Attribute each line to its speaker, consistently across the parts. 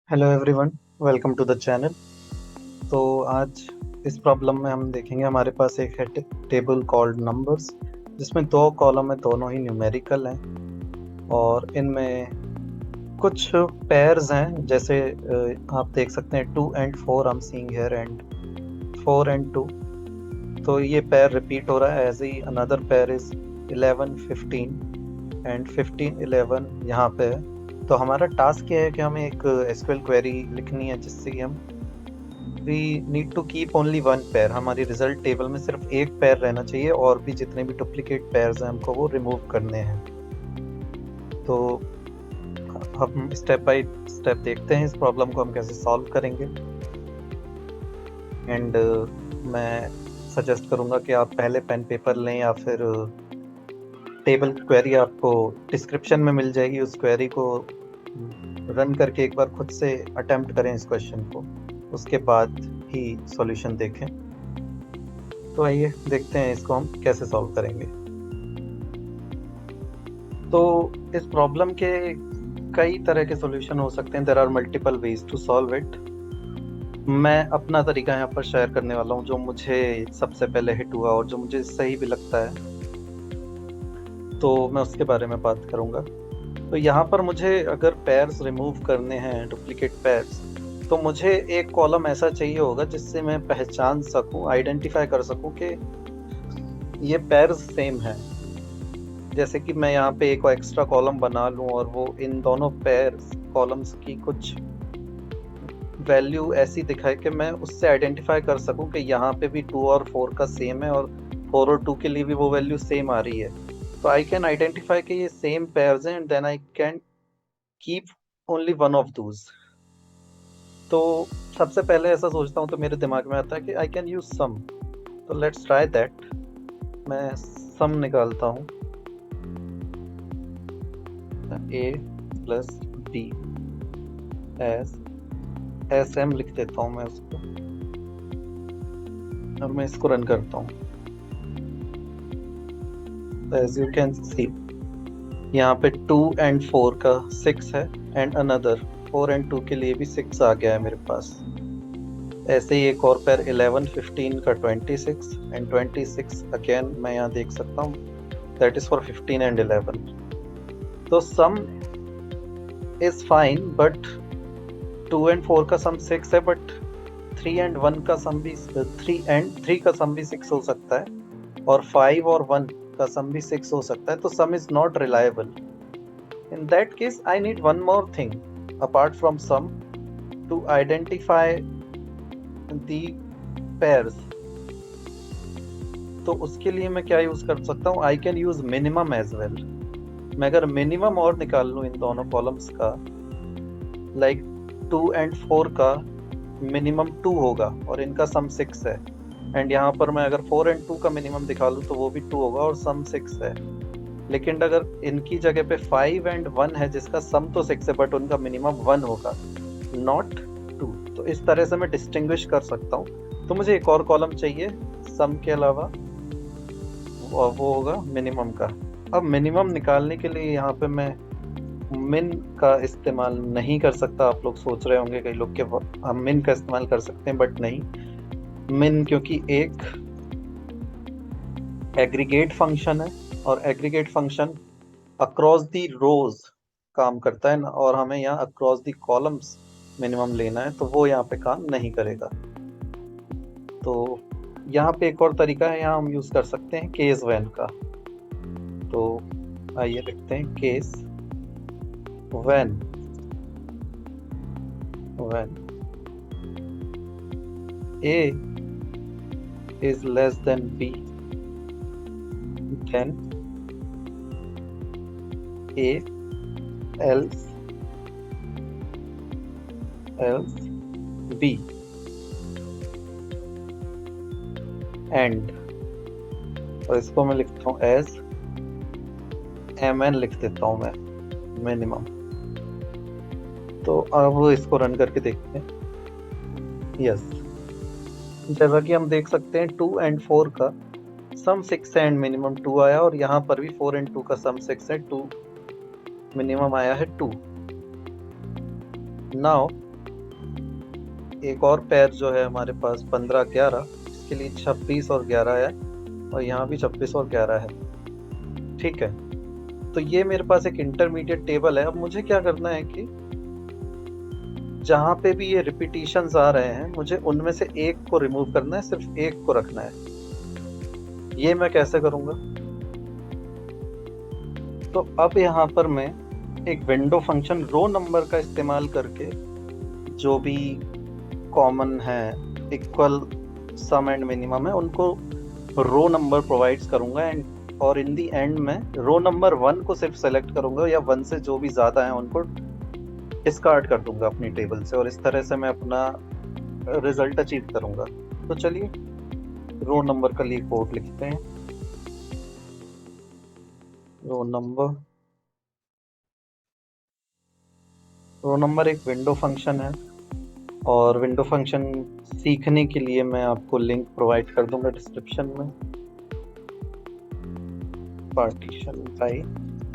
Speaker 1: Hello everyone, welcome to the channel. तो आज इस प्रॉब्लम में हम देखेंगे, हमारे पास एक है टेबल कॉल्ड नंबर्स, जिसमें दो कॉलम है, दोनों ही न्यूमेरिकल हैं और इनमें कुछ पेयर्स हैं। जैसे आप देख सकते हैं 2 and 4 I am seeing here and 4 and 2। तो ये पेयर रिपीट हो रहा है। As he another pair is 11 15 and 15 11 यहाँ पे है। तो हमारा टास्क ये है कि हमें एक एसक्यूएल क्वेरी लिखनी है जिससे कि हम we need to keep only one pair. हमारी रिजल्ट टेबल में सिर्फ एक पेयर रहना चाहिए और भी जितने भी डुप्लीकेट पेयर्स हैं हमको वो रिमूव करने हैं। तो हम स्टेप बाय स्टेप देखते हैं इस प्रॉब्लम को हम कैसे सॉल्व करेंगे। एंड मैं सजेस्ट करूंगा कि आप पहले पेन पेपर लें या फिर टेबल क्वेरी आपको डिस्क्रिप्शन में मिल जाएगी। उस क्वेरी को रन करके एक बार खुद से अटेम्प्ट करें इस क्वेश्चन को, उसके बाद ही सॉल्यूशन देखें। तो आइए देखते हैं इसको हम कैसे सॉल्व करेंगे। तो इस प्रॉब्लम के कई तरह के सॉल्यूशन हो सकते हैं। There are multiple ways to solve it. मैं अपना तरीका यहाँ पर शेयर करने वाला हूँ जो मुझे सबसे पहले हिट हुआ और जो मुझे सही भी लगता है, तो मैं उसके बारे में बात करूँगा। तो यहाँ पर मुझे अगर पेयर्स रिमूव करने हैं, डुप्लीकेट पेयर्स, तो मुझे एक कॉलम ऐसा चाहिए होगा जिससे मैं पहचान सकूं, आइडेंटिफाई कर सकूं कि ये पेयर्स सेम है। जैसे कि मैं यहाँ पे एक एक्स्ट्रा कॉलम बना लूं और वो इन दोनों पेयर्स कॉलम्स की कुछ वैल्यू ऐसी दिखाए कि मैं उससे आइडेंटिफाई कर सकूं कि यहाँ पे भी 2 और 4 का सेम है और 4 और 2 के लिए भी वो वैल्यू सेम आ रही है। तो आई कैन आइडेंटिफाई कि ये सेम पेयर्स हैं and then I can keep only one of those. तो सबसे पहले ऐसा सोचता हूँ तो मेरे दिमाग में आता है कि आई कैन यूज सम। तो लेट्स ट्राई दैट। मैं सम निकालता हूँ, A plus B S S M लिख देता हूँ मैं उसको और मैं इसको रन करता हूँ। एज यू कैन सी यहाँ पे 2 and 4 का 6 है एंड अनदर 4 and 2 के लिए भी 6 आ गया है मेरे पास। ऐसे ही एक और पेयर 11 15 का 26 एंड 26 अगेन मैं यहाँ देख सकता हूँ, दैट इज फॉर 15 and 11। तो sum is fine but 2 and 4 का सम 6 है, बट 3 and 1 का सम भी 3 and 3 का सम भी 6 हो सकता है और 5 और 1 का सम भी 6 हो सकता है। तो sum is not reliable. In that case I need one more thing apart from sum to identify the pairs. तो उसके लिए मैं क्या यूज कर सकता हूँ? I can use minimum as well. मैं अगर मिनिमम और निकाल लूँ इन दोनों कॉलम्स का, लाइक 2 and 4 का मिनिमम 2 होगा और इनका सम 6 है, एंड यहाँ पर मैं अगर 4 and 2 का मिनिमम दिखा लूँ तो वो भी 2 होगा और सम 6 है। लेकिन अगर इनकी जगह पे 5 and 1 है जिसका सम तो 6 है बट उनका मिनिमम 1 होगा, नॉट 2। तो इस तरह से मैं डिस्टिंग्विश कर सकता हूँ। तो मुझे एक और कॉलम चाहिए सम के अलावा, वो होगा मिनिमम का। अब मिनिमम निकालने के लिए यहाँ पे मैं मिन का इस्तेमाल नहीं कर सकता। आप लोग सोच रहे होंगे कई लोग कि हम मिन का इस्तेमाल कर सकते हैं, बट नहीं। मिन क्योंकि एक एग्रीगेट फंक्शन है और एग्रीगेट फंक्शन अक्रॉस दी रोज काम करता है ना, और हमें यहाँ अक्रॉस दी कॉलम्स मिनिमम लेना है, तो वो यहाँ पे काम नहीं करेगा। तो यहाँ पे एक और तरीका है, यहाँ हम यूज कर सकते हैं केस व्हेन का। तो आइए लिखते हैं case when when a is less than b, then a else b and, और इसको मैं लिखता हूँ एज mn लिख देता हूँ मैं, मिनिमम। तो अब इसको रन करके देखते हैं। यस, जैसा कि हम देख सकते हैं 2 and 4 का सम 6 है एंड मिनिमम 2 आया, और यहाँ पर भी 4 and 2 का सम 6 है, 2 मिनिमम आया है 2। नाउ एक और पेयर जो है हमारे पास 15 11, इसके लिए 26 और 11 है, और यहाँ भी 26 और 11 है। ठीक है, तो ये मेरे पास एक इंटरमीडिएट टेबल है। अब मुझे क्या करना है कि जहाँ पे भी ये रिपीटिशंस आ रहे हैं, मुझे उनमें से एक को रिमूव करना है, सिर्फ एक को रखना है। ये मैं कैसे करूँगा? तो अब यहाँ पर मैं एक विंडो फंक्शन रो नंबर का इस्तेमाल करके जो भी कॉमन है, इक्वल, सम एंड मिनिमम है, उनको रो नंबर प्रोवाइड्स करूंगा। एंड और इन दी एंड में रो नंबर 1 को सिर्फ सेलेक्ट करूंगा, या 1 से जो भी ज़्यादा है उनको डिस्कार्ड कर दूंगा अपनी टेबल से, और इस तरह से मैं अपना रिजल्ट अचीव करूंगा। तो चलिए रो नंबर का लिए कोड लिखते हैं। रो नंबर एक विंडो फंक्शन है, और विंडो फंक्शन सीखने के लिए मैं आपको लिंक प्रोवाइड कर दूंगा डिस्क्रिप्शन में।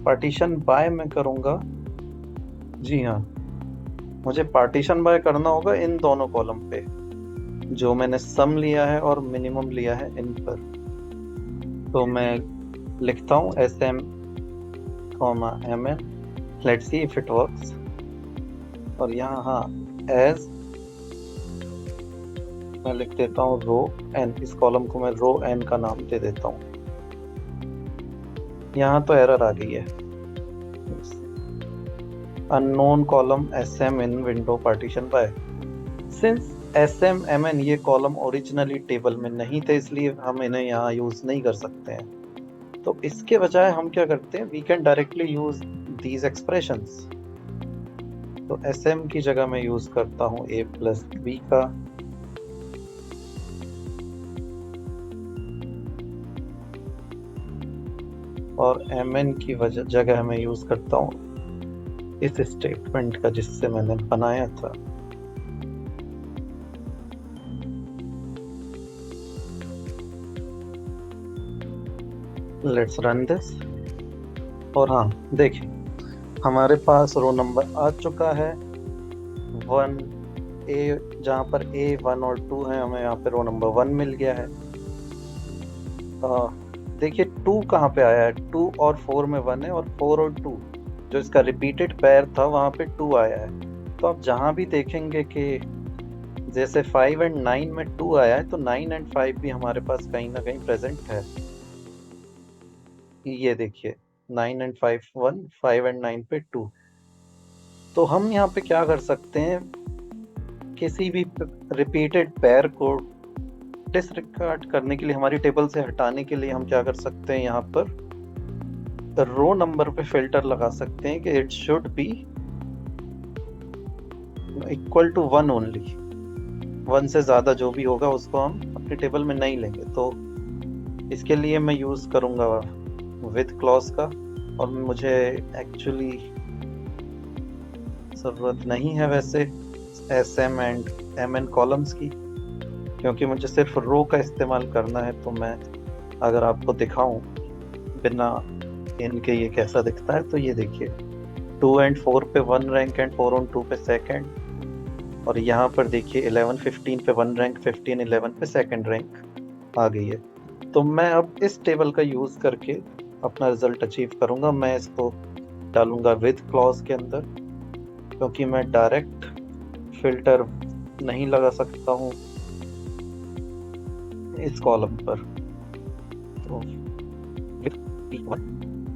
Speaker 1: पार्टीशन बाय मैं करूंगा। जी हाँ, मुझे पार्टीशन बाय करना होगा इन दोनों कॉलम पे, जो मैंने सम लिया है और मिनिमम लिया है इन पर। तो मैं लिखता हूँ SM, MN, let's see if it works. और यहाँ हाँ, एज मैं लिख देता हूँ रो n, इस कॉलम को मैं रो n का नाम दे देता हूँ। यहाँ तो एरर आ गई है, unknown column SM in window partition by. Since SM MN ये कॉलम ओरिजिनली टेबल में नहीं थे, इसलिए हम इन्हें यहाँ यूज नहीं कर सकते हैं। तो इसके बजाय हम क्या करते हैं, we can directly use these expressions. तो SM की जगह मैं यूज करता हूँ A प्लस B का, और MN की जगह मैं यूज करता हूँ इस स्टेटमेंट का जिससे मैंने बनाया था। Let's run this. और हाँ देखिए, हमारे पास रो नंबर आ चुका है 1 A, जहाँ पर A 1 और 2 है, हमें यहाँ पे रो नंबर 1 मिल गया है। देखिए 2 कहाँ पे आया है, 2 और 4 में 1 है, और 4 और 2 जो इसका रिपीटेड पेयर था वहाँ पे 2 आया है। तो आप जहाँ भी देखेंगे कि जैसे 5 एंड 9 में 2 आया है, तो 9 एंड 5 भी हमारे पास कहीं ना कहीं प्रेजेंट है। ये देखिए 9 एंड 5 1, 5 एंड 9 पे 2। तो हम यहाँ पे क्या कर सकते हैं, किसी भी रिपीटेड पेयर को डिसरिगार्ड करने के लिए, हमारी टेबल से हटाने के लिए हम क्या कर सकते हैं, यहाँ पर रो नंबर पे फिल्टर लगा सकते हैं कि it should be equal to 1 only. 1 से ज़्यादा जो भी होगा उसको हम अपनी टेबल में नहीं लेंगे। तो इसके लिए मैं यूज़ करूँगा विद क्लॉज का, और मुझे एक्चुअली ज़रूरत नहीं है वैसे SM एंड MN कॉलम्स की, क्योंकि मुझे सिर्फ रो का इस्तेमाल करना है। तो मैं अगर आपको दिखाऊं बिना इनके ये कैसा दिखता है, तो ये देखिए 2 एंड 4 पे 1 रैंक एंड 4 और 2 पे सेकंड, और यहाँ पर देखिए 11 15 पे 1 रैंक, 15 11 पे सेकंड रैंक आ गई है। तो मैं अब इस टेबल का यूज़ करके अपना रिजल्ट अचीव करूँगा। मैं इसको डालूँगा विद क्लॉज के अंदर, क्योंकि मैं डायरेक्ट फिल्टर नहीं लगा सकता हूँ इस कॉलम पर। तो with P1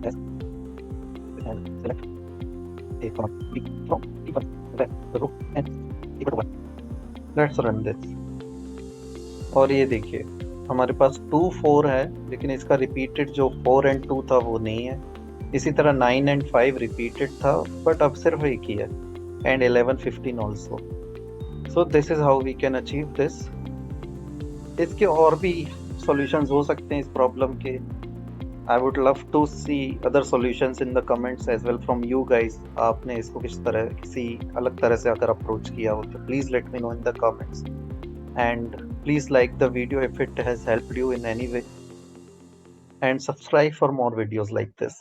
Speaker 1: as and select A from B from P1, select the row and equal to 1. Let's run this। और ये देखिए हमारे पास 2 4 है, लेकिन इसका रिपीटेड जो 4 एंड 2 था वो नहीं है। इसी तरह 9 एंड 5 रिपीटेड था, बट अब सिर्फ एक ही है, and 11 15 also. So this is how we can achieve this. इसके और भी सॉल्यूशंस हो सकते हैं इस प्रॉब्लम के। I would love to see other solutions in the comments as well from you guys. आपने इसको किस तरह, किसी अलग तरह से अगर अप्रोच किया हो तो please let me know in the comments, and please like the video if it has helped you in any way, and subscribe for more videos like this.